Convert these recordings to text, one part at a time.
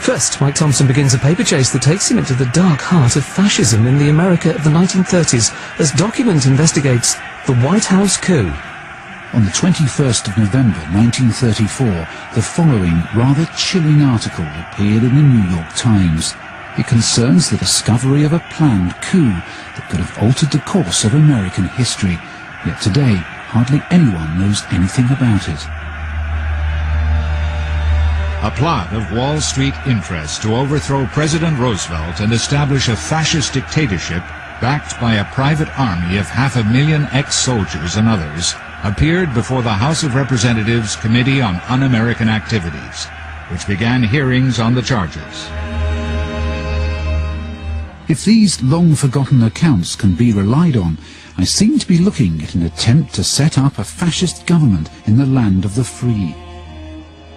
First, Mike Thompson begins a paper chase that takes him into the dark heart of fascism in the America of the 1930s as Document investigates the White House coup. On the 21st of November 1934, the following rather chilling article appeared in the New York Times. It concerns the discovery of a planned coup that could have altered the course of American history. Yet today, hardly anyone knows anything about it. A plot of Wall Street interests to overthrow President Roosevelt and establish a fascist dictatorship backed by a private army of 500,000 ex-soldiers and others appeared before the House of Representatives Committee on Un-American Activities, which began hearings on the charges. If these long-forgotten accounts can be relied on, I seem to be looking at an attempt to set up a fascist government in the land of the free.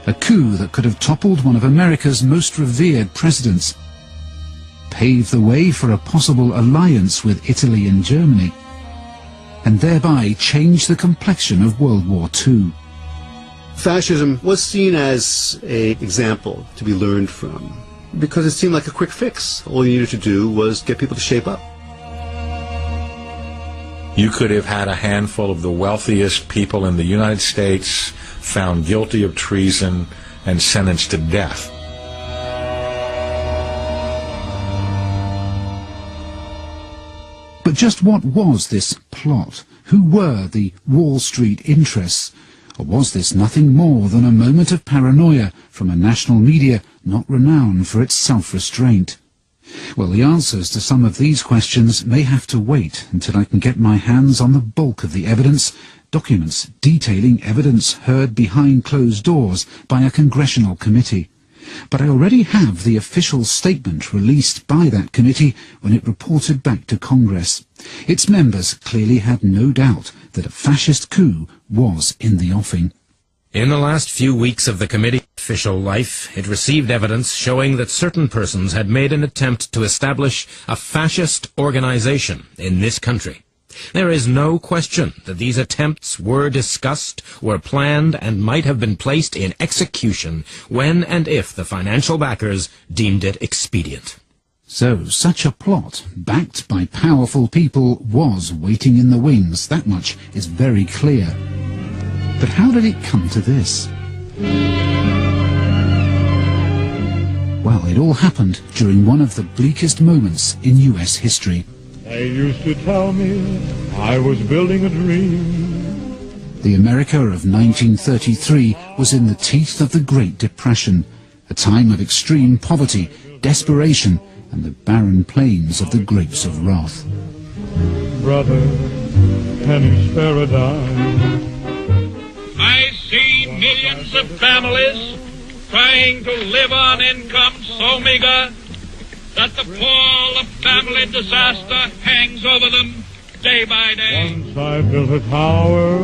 A coup that could have toppled one of America's most revered presidents, paved the way for a possible alliance with Italy and Germany, and thereby change the complexion of World War II. Fascism was seen as an example to be learned from, because it seemed like a quick fix. All you needed to do was get people to shape up. You could have had a handful of the wealthiest people in the United States found guilty of treason and sentenced to death. But just what was this plot? Who were the Wall Street interests? Or was this nothing more than a moment of paranoia from a national media not renowned for its self-restraint? Well, the answers to some of these questions may have to wait until I can get my hands on the bulk of the evidence, documents detailing evidence heard behind closed doors by a congressional committee. But I already have the official statement released by that committee when it reported back to Congress. Its members clearly had no doubt that a fascist coup was in the offing. In the last few weeks of the committee's official life, it received evidence showing that certain persons had made an attempt to establish a fascist organization in this country. There is no question that these attempts were discussed, were planned, and might have been placed in execution when and if the financial backers deemed it expedient. So, such a plot, backed by powerful people, was waiting in the wings. That much is very clear. But how did it come to this? Well, it all happened during one of the bleakest moments in US history. They used to tell me I was building a dream. The America of 1933 was in the teeth of the Great Depression, a time of extreme poverty, desperation, and the barren plains of the grapes of wrath. Brother, penny spare a dime. I see millions of families trying to live on income so meager that the pall of family disaster hangs over them day by day. Once I built a tower,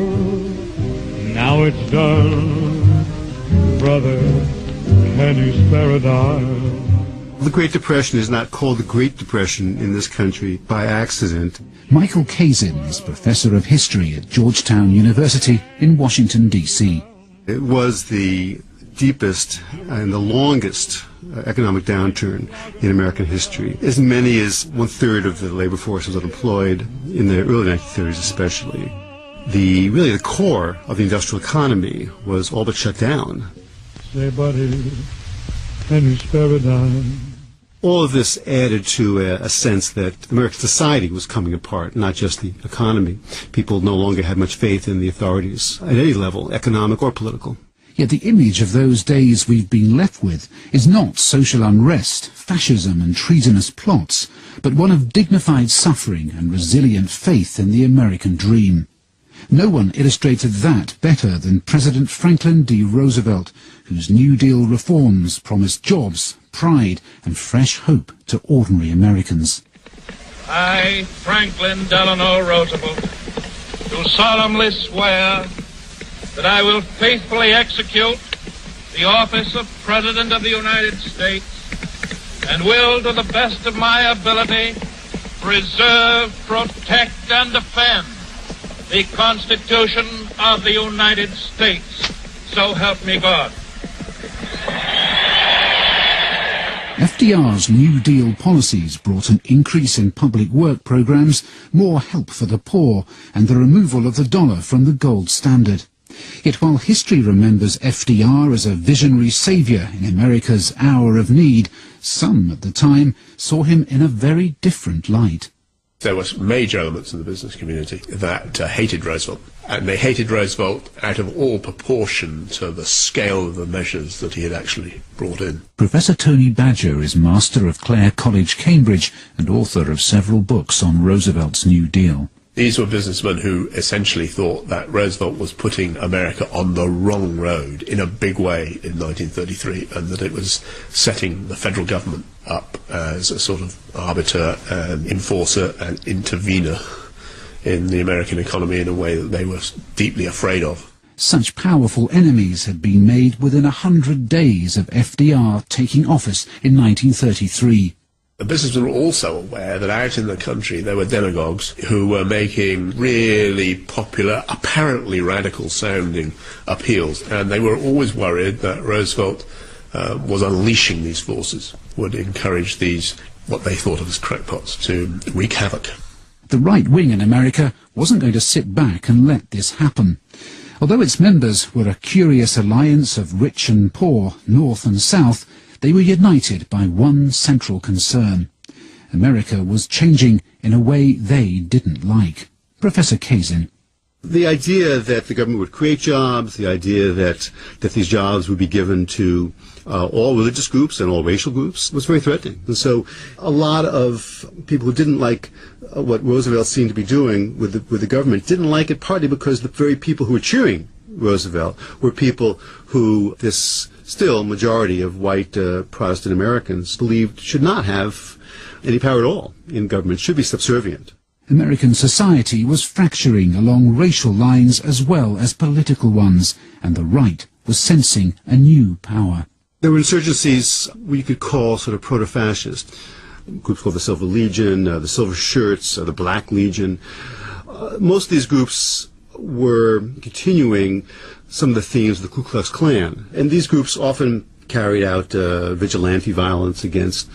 now it's done. Brother, can you spare a dime? The Great Depression is not called the Great Depression in this country by accident. Michael Kazin is Professor of History at Georgetown University in Washington, D.C. It was the deepest and the longest economic downturn in American history. As many as 1/3 of the labor force was unemployed in the early 1930s especially. Really the core of the industrial economy was all but shut down. Say, buddy, can you spare a dime? All of this added to a sense that American society was coming apart, not just the economy. People no longer had much faith in the authorities at any level, economic or political. Yet the image of those days we've been left with is not social unrest, fascism and treasonous plots, but one of dignified suffering and resilient faith in the American dream. No one illustrated that better than President Franklin D. Roosevelt, whose New Deal reforms promised jobs, pride and fresh hope to ordinary Americans. I, Franklin Delano Roosevelt, do solemnly swear that I will faithfully execute the office of President of the United States and will, to the best of my ability, preserve, protect, and defend the Constitution of the United States. So help me God. FDR's New Deal policies brought an increase in public work programs, more help for the poor, and the removal of the dollar from the gold standard. Yet while history remembers FDR as a visionary saviour in America's hour of need, some at the time saw him in a very different light. There were major elements in the business community that hated Roosevelt, and they hated Roosevelt out of all proportion to the scale of the measures that he had actually brought in. Professor Tony Badger is Master of Clare College, Cambridge, and author of several books on Roosevelt's New Deal. These were businessmen who essentially thought that Roosevelt was putting America on the wrong road in a big way in 1933, and that it was setting the federal government up as a sort of arbiter and enforcer and intervener in the American economy in a way that they were deeply afraid of. Such powerful enemies had been made within 100 days of FDR taking office in 1933. The businessmen were also aware that out in the country there were demagogues who were making really popular, apparently radical-sounding appeals, and they were always worried that Roosevelt was unleashing these forces, would encourage these, what they thought of as crackpots, to wreak havoc. The right wing in America wasn't going to sit back and let this happen. Although its members were a curious alliance of rich and poor, North and South, they were united by one central concern. America was changing in a way they didn't like. Professor Kazin. The idea that the government would create jobs, the idea that these jobs would be given to all religious groups and all racial groups was very threatening. And so a lot of people who didn't like what Roosevelt seemed to be doing with the government didn't like it, partly because the very people who were cheering Roosevelt were people who this still majority of white Protestant Americans believed should not have any power at all in government, should be subservient. American society was fracturing along racial lines as well as political ones, and the right was sensing a new power. There were insurgencies we could call sort of proto-fascist, groups called the Silver Legion, the Silver Shirts, the Black Legion. Most of these groups were continuing some of the themes of the Ku Klux Klan, and these groups often carried out vigilante violence against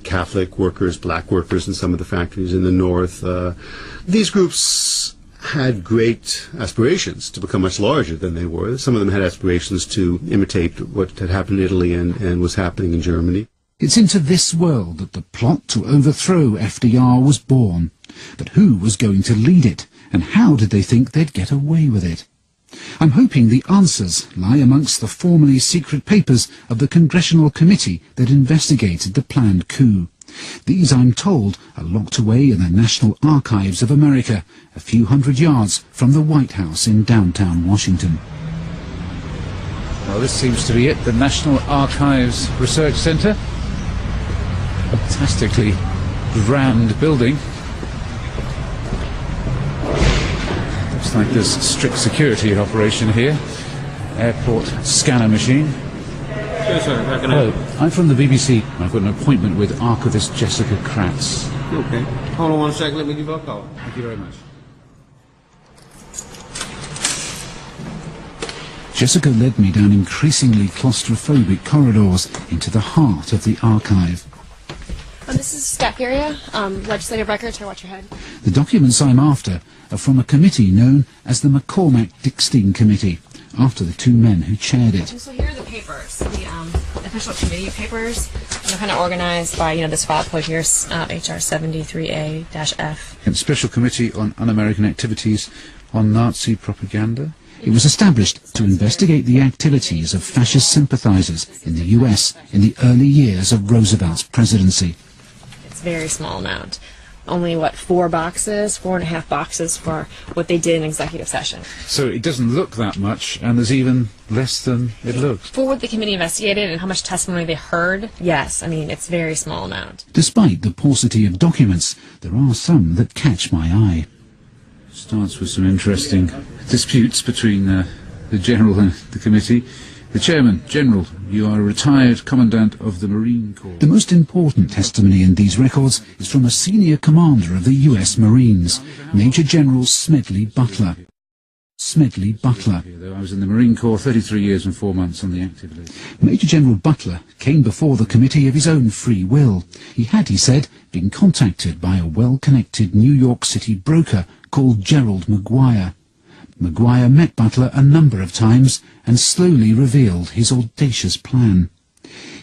Catholic workers, black workers in some of the factories in the North. These groups had great aspirations to become much larger than they were. Some of them had aspirations to imitate what had happened in Italy and was happening in Germany. It's into this world that the plot to overthrow FDR was born. But who was going to lead it, and how did they think they'd get away with it? I'm hoping the answers lie amongst the formerly secret papers of the Congressional Committee that investigated the planned coup. These, I'm told, are locked away in the National Archives of America, a few hundred yards from the White House in downtown Washington. Well, this seems to be it, the National Archives Research Center. Fantastically grand building. Looks like there's strict security in operation here. Airport scanner machine. Yes, sir. How can I help? Hello, I'm from the BBC. I've got an appointment with archivist Jessica Kratz. Okay. Hold on 1 second. Let me give her a call. Thank you very much. Jessica led me down increasingly claustrophobic corridors into the heart of the archive. This is staff area, legislative records. Here, watch your head. The documents I'm after are from a committee known as the McCormack-Dickstein Committee, after the two men who chaired it. So here are the papers, the official committee papers. They're kind of organized by, this file put here, HR 73A-F. And Special Committee on Un-American Activities on Nazi Propaganda. It was established to investigate the activities of fascist sympathizers in the US in the early years of Roosevelt's presidency. It's a very small amount. Only, 4 boxes, 4.5 boxes for what they did in executive session. So it doesn't look that much, and there's even less than it looks. For what the committee investigated and how much testimony they heard, yes, it's a very small amount. Despite the paucity of documents, there are some that catch my eye. Starts with some interesting disputes between the General and the committee. The Chairman, General, you are a retired Commandant of the Marine Corps. The most important testimony in these records is from a senior commander of the US Marines, Major General Smedley Butler. Smedley Butler. I was in the Marine Corps 33 years and 4 months on the active list. Major General Butler came before the committee of his own free will. He had, he said, been contacted by a well-connected New York City broker called Gerald Maguire. Maguire met Butler a number of times and slowly revealed his audacious plan.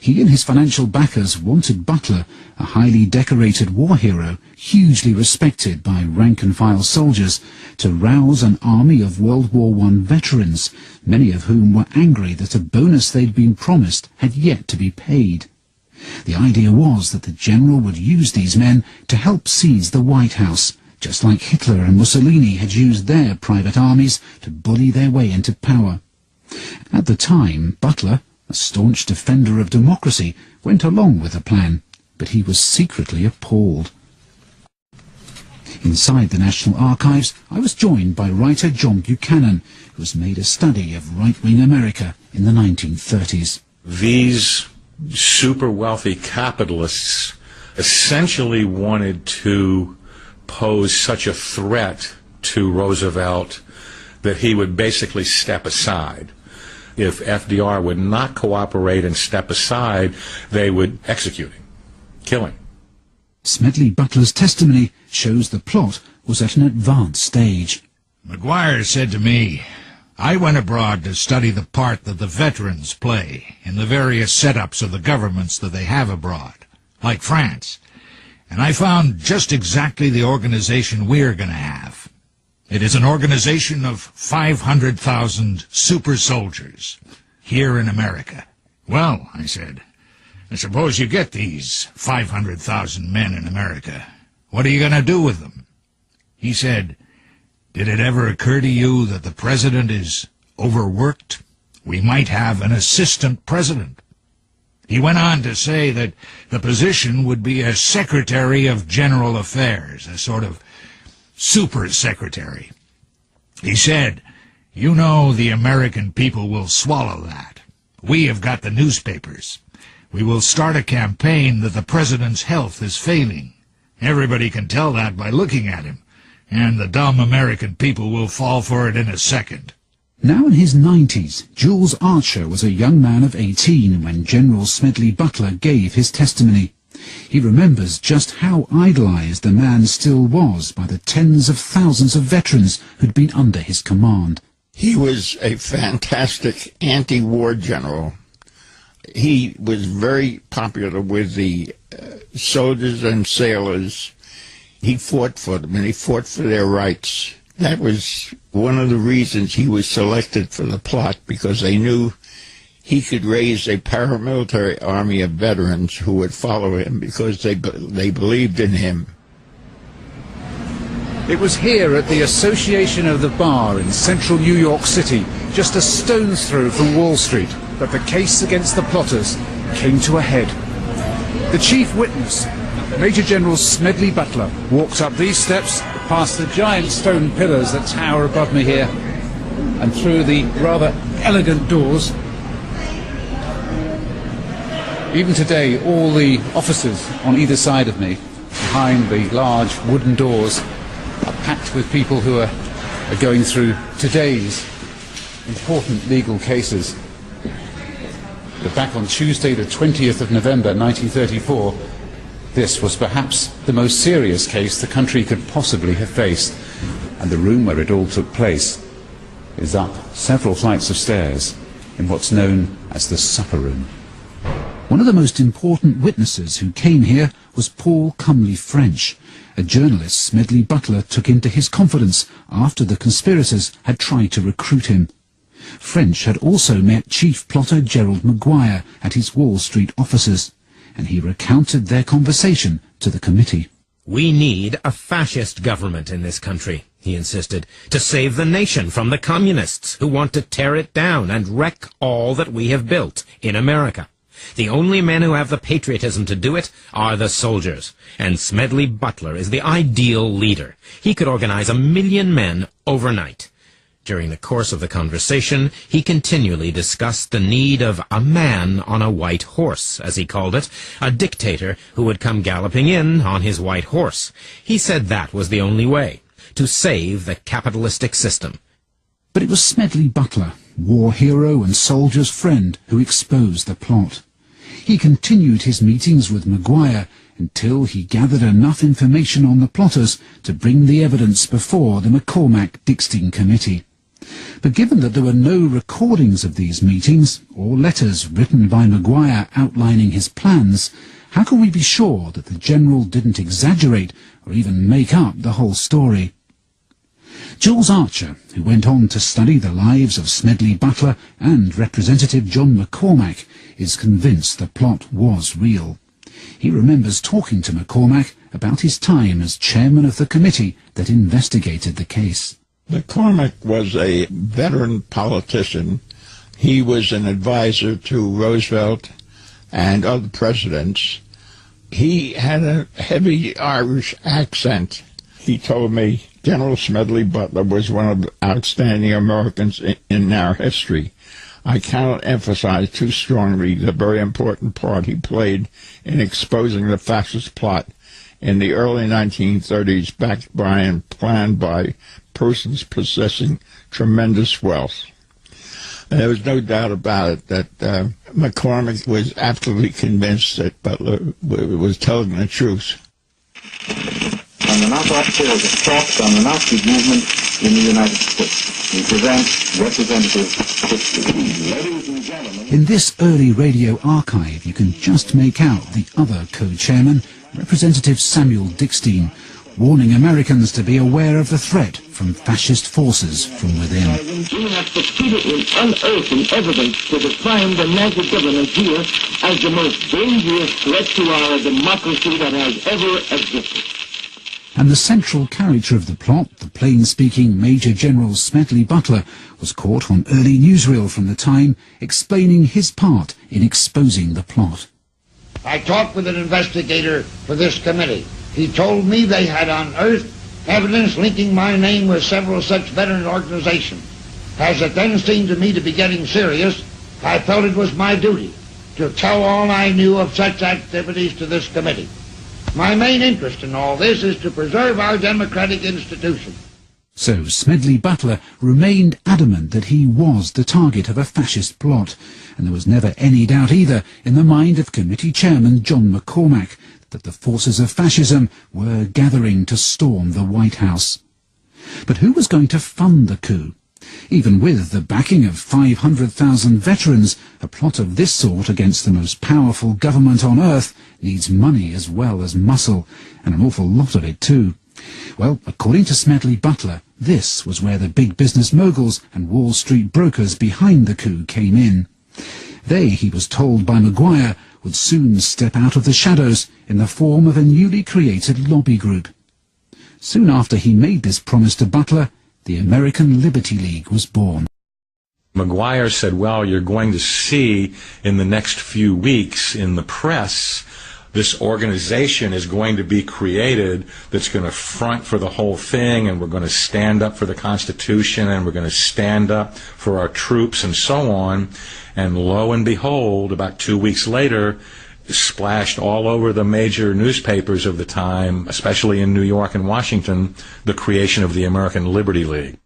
He and his financial backers wanted Butler, a highly decorated war hero, hugely respected by rank-and-file soldiers, to rouse an army of World War I veterans, many of whom were angry that a bonus they'd been promised had yet to be paid. The idea was that the general would use these men to help seize the White House, just like Hitler and Mussolini had used their private armies to bully their way into power. At the time, Butler, a staunch defender of democracy, went along with the plan, but he was secretly appalled. Inside the National Archives, I was joined by writer John Buchanan, who has made a study of right-wing America in the 1930s. These super wealthy capitalists essentially wanted to pose such a threat to Roosevelt that he would basically step aside. If FDR would not cooperate and step aside, they would execute him, kill him. Smedley Butler's testimony shows the plot was at an advanced stage. Maguire said to me, "I went abroad to study the part that the veterans play in the various setups of the governments that they have abroad, like France, and I found just exactly the organization we're going to have. It is an organization of 500,000 super soldiers here in America." "Well," I said, "I suppose you get these 500,000 men in America. What are you going to do with them?" He said, "Did it ever occur to you that the president is overworked? We might have an assistant president." He went on to say that the position would be a secretary of general affairs, a sort of super secretary. He said, "You know the American people will swallow that. We have got the newspapers. We will start a campaign that the president's health is failing. Everybody can tell that by looking at him, and the dumb American people will fall for it in a second." Now in his 90s, Jules Archer was a young man of 18 when General Smedley Butler gave his testimony. He remembers just how idolized the man still was by the tens of thousands of veterans who'd been under his command. He was a fantastic anti-war general. He was very popular with the soldiers and sailors. He fought for them, and he fought for their rights. That was one of the reasons he was selected for the plot, because they knew he could raise a paramilitary army of veterans who would follow him because they believed in him. It was here at the Association of the Bar in central New York City, just a stone's throw from Wall Street, that the case against the plotters came to a head. The chief witness, Major General Smedley Butler, walked up these steps, past the giant stone pillars that tower above me here, and through the rather elegant doors. Even today, all the officers on either side of me, behind the large wooden doors, are packed with people who are going through today's important legal cases. But back on Tuesday, the 20th of November 1934, this was perhaps the most serious case the country could possibly have faced. And the room where it all took place is up several flights of stairs in what's known as the supper room. One of the most important witnesses who came here was Paul Cumley French, a journalist Smedley Butler took into his confidence after the conspirators had tried to recruit him. French had also met chief plotter Gerald Maguire at his Wall Street offices, and he recounted their conversation to the committee. "We need a fascist government in this country," he insisted, "to save the nation from the communists who want to tear it down and wreck all that we have built in America. The only men who have the patriotism to do it are the soldiers, and Smedley Butler is the ideal leader. He could organize 1 million men overnight." During the course of the conversation, he continually discussed the need of a man on a white horse, as he called it, a dictator who would come galloping in on his white horse. He said that was the only way to save the capitalistic system. But it was Smedley Butler, war hero and soldier's friend, who exposed the plot. He continued his meetings with Maguire until he gathered enough information on the plotters to bring the evidence before the McCormack-Dickstein Committee. But given that there were no recordings of these meetings, or letters written by Maguire outlining his plans, how can we be sure that the general didn't exaggerate or even make up the whole story? Jules Archer, who went on to study the lives of Smedley Butler and Representative John McCormack, is convinced the plot was real. He remembers talking to McCormack about his time as chairman of the committee that investigated the case. McCormack was a veteran politician. He was an advisor to Roosevelt and other presidents. He had a heavy Irish accent. He told me General Smedley Butler was one of the outstanding Americans in our history. I cannot emphasize too strongly the very important part he played in exposing the fascist plot in the early 1930s, backed by and planned by persons possessing tremendous wealth. And there was no doubt about it that McCormack was absolutely convinced that Butler was telling the truth. On the Nazi attacks on the Nazi movement in the United States, we present Representative Dickstein. Ladies and gentlemen. In this early radio archive, you can just make out the other co-chairman, Representative Samuel Dickstein, warning Americans to be aware of the threat from fascist forces from within. We have succeeded in unearthing evidence to define the Nazi government here as the most dangerous threat to our democracy that has ever existed. And the central character of the plot, the plain-speaking Major General Smedley Butler, was caught on early newsreel from the time, explaining his part in exposing the plot. I talked with an investigator for this committee. He told me they had unearthed evidence linking my name with several such veteran organizations. As it then seemed to me to be getting serious, I felt it was my duty to tell all I knew of such activities to this committee. My main interest in all this is to preserve our democratic institution. So Smedley Butler remained adamant that he was the target of a fascist plot, and there was never any doubt either in the mind of committee chairman John McCormack that the forces of fascism were gathering to storm the White House. But who was going to fund the coup? Even with the backing of 500,000 veterans, a plot of this sort against the most powerful government on earth needs money as well as muscle, and an awful lot of it too. Well, according to Smedley Butler, this was where the big business moguls and Wall Street brokers behind the coup came in. They, he was told by Maguire, would soon step out of the shadows in the form of a newly created lobby group. Soon after he made this promise to Butler, the American Liberty League was born. Maguire said, well, you're going to see in the next few weeks in the press, this organization is going to be created that's going to front for the whole thing, and we're going to stand up for the Constitution, and we're going to stand up for our troops, and so on. And lo and behold, about 2 weeks later, splashed all over the major newspapers of the time, especially in New York and Washington, the creation of the American Liberty League.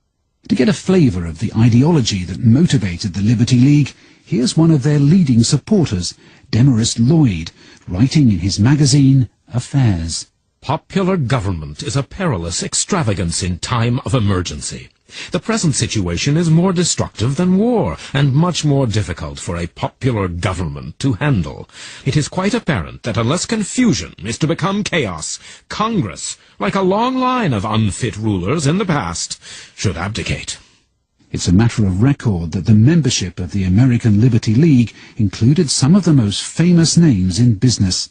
To get a flavour of the ideology that motivated the Liberty League, here's one of their leading supporters, Demarest Lloyd, writing in his magazine, Affairs. Popular government is a perilous extravagance in time of emergency. The present situation is more destructive than war, and much more difficult for a popular government to handle. It is quite apparent that unless confusion is to become chaos, Congress, like a long line of unfit rulers in the past, should abdicate. It's a matter of record that the membership of the American Liberty League included some of the most famous names in business.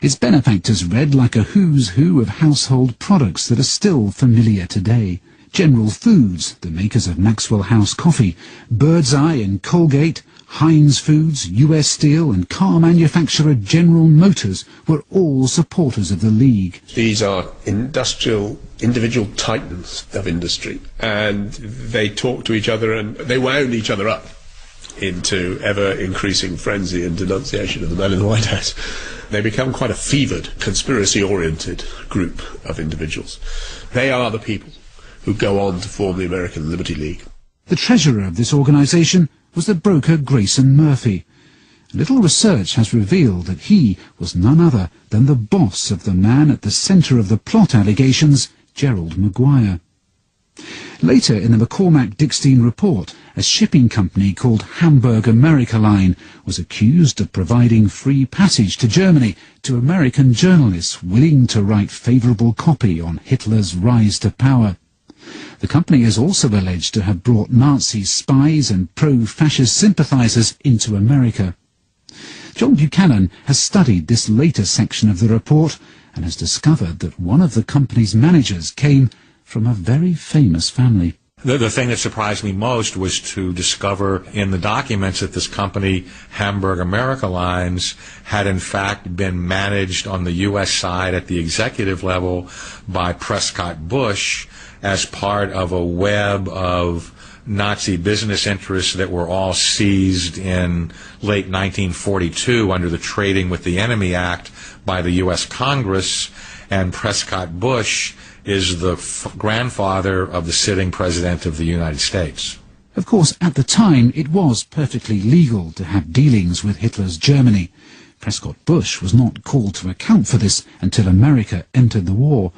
Its benefactors read like a who's who of household products that are still familiar today. General Foods, the makers of Maxwell House coffee, Birdseye and Colgate, Heinz Foods, US Steel and car manufacturer General Motors were all supporters of the League. These are individual titans of industry, and they talk to each other and they wound each other up into ever-increasing frenzy and denunciation of the man in the White House. They become quite a fevered, conspiracy-oriented group of individuals. They are the people who go on to form the American Liberty League. The treasurer of this organisation was the broker Grayson Murphy. Little research has revealed that he was none other than the boss of the man at the centre of the plot allegations, Gerald Maguire. Later in the McCormack-Dickstein report, a shipping company called Hamburg America Line was accused of providing free passage to Germany to American journalists willing to write favourable copy on Hitler's rise to power. The company is also alleged to have brought Nazi spies and pro-fascist sympathisers into America. John Buchanan has studied this later section of the report and has discovered that one of the company's managers came from a very famous family. The thing that surprised me most was to discover in the documents that this company, Hamburg America Lines, had in fact been managed on the U.S. side at the executive level by Prescott Bush as part of a web of Nazi business interests that were all seized in late 1942 under the Trading with the Enemy Act by the U.S. Congress, and Prescott Bush is the grandfather of the sitting president of the United States. Of course, at the time, it was perfectly legal to have dealings with Hitler's Germany. Prescott Bush was not called to account for this until America entered the war.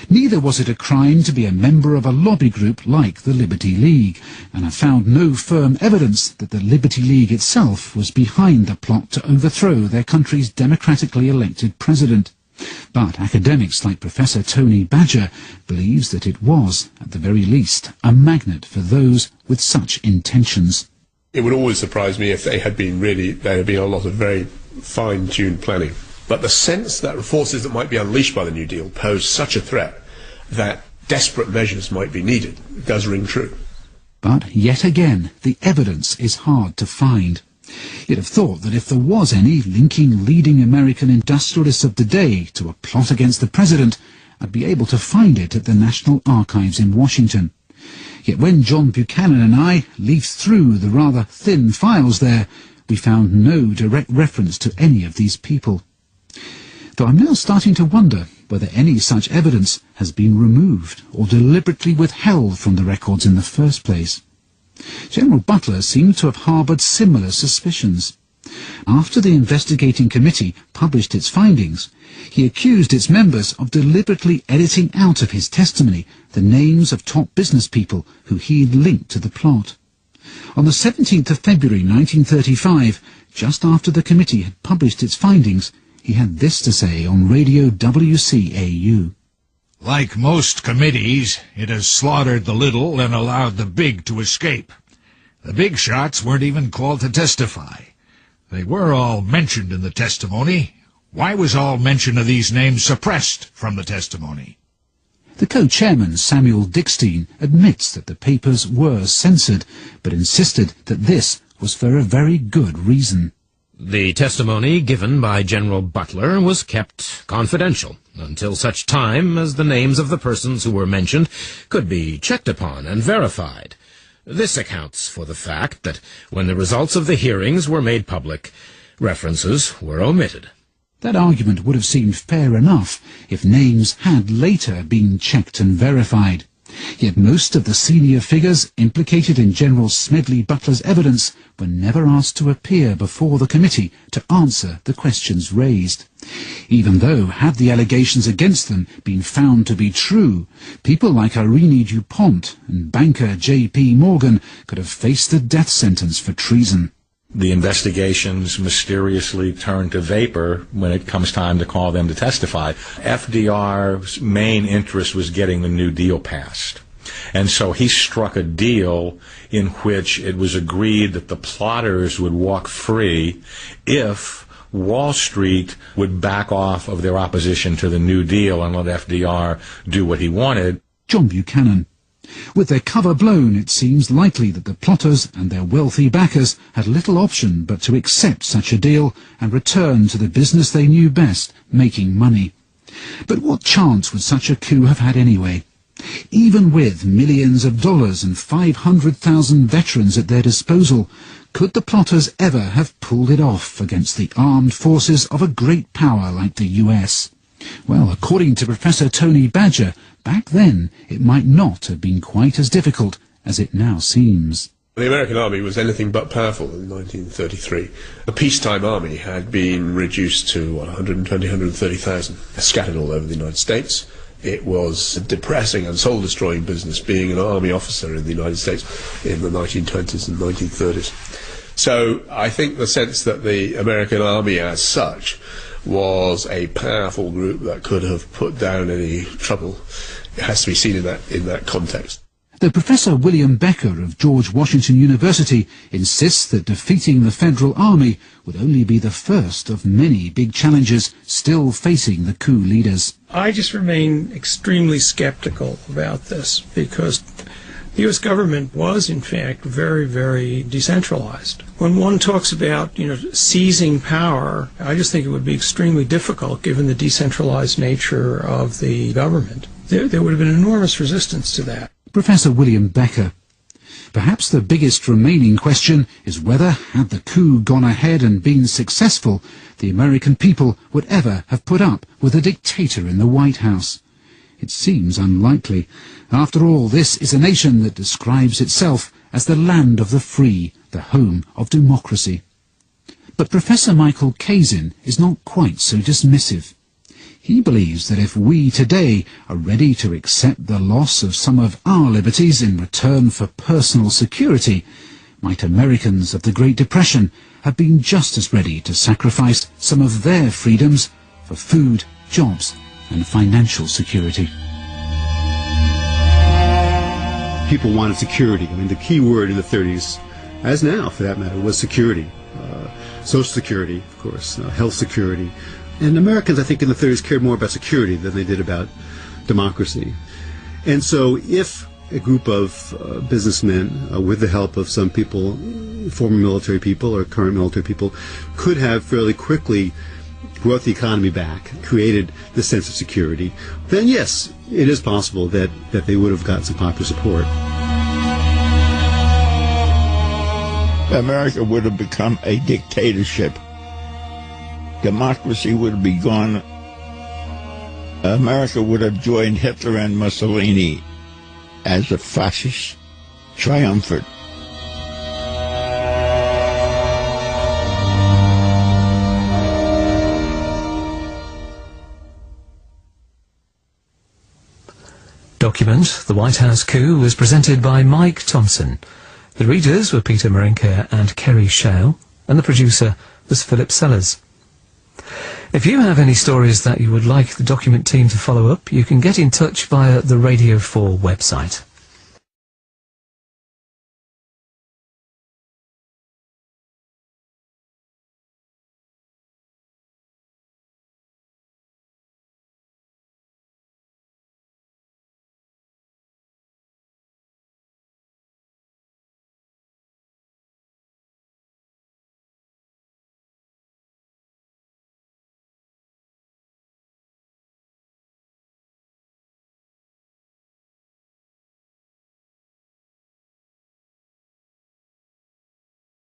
Neither was it a crime to be a member of a lobby group like the Liberty League, and have found no firm evidence that the Liberty League itself was behind the plot to overthrow their country's democratically elected president. But academics like Professor Tony Badger believes that it was, at the very least, a magnet for those with such intentions. It would always surprise me if there had been a lot of very fine-tuned planning. But the sense that forces that might be unleashed by the New Deal pose such a threat that desperate measures might be needed does ring true. But yet again, the evidence is hard to find. You'd have thought that if there was any linking leading American industrialists of the day to a plot against the president, I'd be able to find it at the National Archives in Washington. Yet when John Buchanan and I leafed through the rather thin files there, we found no direct reference to any of these people. Though I'm now starting to wonder whether any such evidence has been removed or deliberately withheld from the records in the first place. General Butler seemed to have harboured similar suspicions. After the investigating committee published its findings, he accused its members of deliberately editing out of his testimony the names of top business people who he'd linked to the plot. On the 17th of February 1935, just after the committee had published its findings, he had this to say on Radio WCAU. Like most committees, it has slaughtered the little and allowed the big to escape. The big shots weren't even called to testify. They were all mentioned in the testimony. Why was all mention of these names suppressed from the testimony? The co-chairman, Samuel Dickstein, admits that the papers were censored, but insisted that this was for a very good reason. The testimony given by General Butler was kept confidential until such time as the names of the persons who were mentioned could be checked upon and verified. This accounts for the fact that when the results of the hearings were made public, references were omitted. That argument would have seemed fair enough if names had later been checked and verified. Yet most of the senior figures implicated in General Smedley Butler's evidence were never asked to appear before the committee to answer the questions raised. Even though, had the allegations against them been found to be true, people like Irene DuPont and banker J.P. Morgan could have faced the death sentence for treason. The investigations mysteriously turn to vapor when it comes time to call them to testify. FDR's main interest was getting the New Deal passed. And so he struck a deal in which it was agreed that the plotters would walk free if Wall Street would back off of their opposition to the New Deal and let FDR do what he wanted. John Buchanan. With their cover blown, it seems likely that the plotters and their wealthy backers had little option but to accept such a deal and return to the business they knew best, making money. But what chance would such a coup have had anyway? Even with millions of dollars and 500,000 veterans at their disposal, could the plotters ever have pulled it off against the armed forces of a great power like the US? Well, according to Professor Tony Badger, back then it might not have been quite as difficult as it now seems. The American army was anything but powerful in 1933. The peacetime army had been reduced to 120,000, 130,000, scattered all over the United States. It was a depressing and soul-destroying business being an army officer in the United States in the 1920s and 1930s. So I think the sense that the American army as such was a powerful group that could have put down any trouble, it has to be seen in that context. Though Professor William Becker of George Washington University insists that defeating the Federal Army would only be the first of many big challenges still facing the coup leaders. I just remain extremely skeptical about this because the U.S. government was, in fact, very, very decentralized. When one talks about, seizing power, I just think it would be extremely difficult given the decentralized nature of the government. There would have been enormous resistance to that. Professor William Becker. Perhaps the biggest remaining question is whether, had the coup gone ahead and been successful, the American people would ever have put up with a dictator in the White House. It seems unlikely. After all, this is a nation that describes itself as the land of the free, the home of democracy. But Professor Michael Kazin is not quite so dismissive. He believes that if we today are ready to accept the loss of some of our liberties in return for personal security, might Americans of the Great Depression have been just as ready to sacrifice some of their freedoms for food, jobs, and financial security. People wanted security. I mean, the key word in the 30s, as now for that matter, was security. Social security, of course, health security. And Americans, I think, in the 30s cared more about security than they did about democracy. And so if a group of businessmen, with the help of some people, former military people or current military people, could have fairly quickly brought the economy back, created the sense of security, then yes, it is possible that they would have gotten some popular support. America would have become a dictatorship. Democracy would be gone. America would have joined Hitler and Mussolini as a fascist triumvirate. Document, The White House Coup, was presented by Mike Thompson. The readers were Peter Marinke and Kerry Shale, and the producer was Philip Sellers. If you have any stories that you would like the Document team to follow up, you can get in touch via the Radio 4 website.